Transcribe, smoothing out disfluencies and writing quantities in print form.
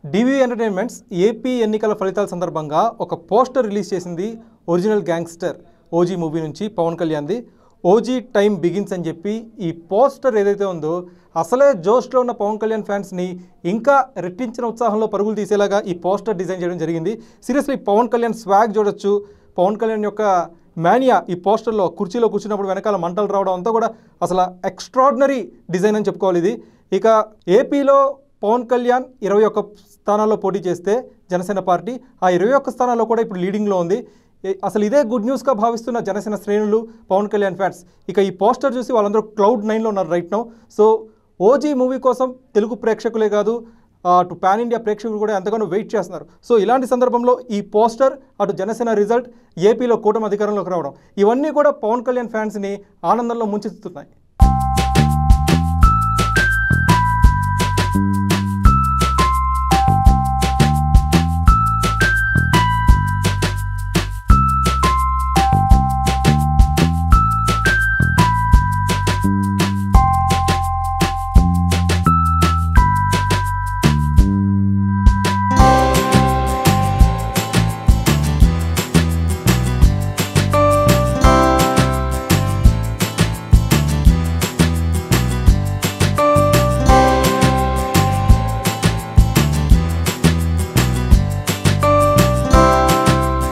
డివి entertainments AP ఎన్నికల ఫలితాల సందర్భంగా ఒక పోస్టర్ రిలీజ్ చేసింది. ఒరిజినల్ గ్యాంగ్స్టర్ ఓజీ మూవీ నుంచి పవన్ కళ్యాణ్ది. ఓజీ టైమ్ బిగిన్స్ అని చెప్పి ఈ పోస్టర్ ఏదైతే ఉందో అసలే జోష్లో ఉన్న పవన్ కళ్యాణ్ ఫ్యాన్స్ని ఇంకా రెట్టించిన ఉత్సాహంలో పరుగులు తీసేలాగా ఈ పోస్టర్ డిజైన్ చేయడం జరిగింది. సీరియస్లీ పవన్ కళ్యాణ్ స్వాగ్ చూడొచ్చు. పవన్ కళ్యాణ్ యొక్క మేనియా ఈ పోస్టర్లో కుర్చీలో కూర్చున్నప్పుడు వెనకాల మంటలు రావడం అంతా కూడా అసలు ఎక్స్ట్రాడినరీ డిజైన్ అని చెప్పుకోవాలి ఇది. ఇక ఏపీలో పవన్ కళ్యాణ్ 21 స్థానాల్లో పోటీ చేస్తే జనసేన పార్టీ ఆ 21 స్థానాల్లో కూడా ఇప్పుడు లీడింగ్లో ఉంది. అసలు ఇదే గుడ్ న్యూస్గా భావిస్తున్న జనసేన శ్రేణులు, పవన్ కళ్యాణ్ ఫ్యాన్స్ ఇక ఈ పోస్టర్ చూసి వాళ్ళందరూ క్లౌడ్ 9లో ఉన్నారు right now. So OG movie కోసం తెలుగు ప్రేక్షకులే కాదు, అటు పాన్ ఇండియా ప్రేక్షకులు కూడా ఎంతగానో వెయిట్ చేస్తున్నారు. సో ఇలాంటి సందర్భంలో ఈ పోస్టర్, అటు జనసేన రిజల్ట్, ఏపీలో కూటమి అధికారంలోకి రావడం, ఇవన్నీ కూడా పవన్ కళ్యాణ్ ఫ్యాన్స్ని ఆనందంలో ముంచెత్తుతున్నాయి.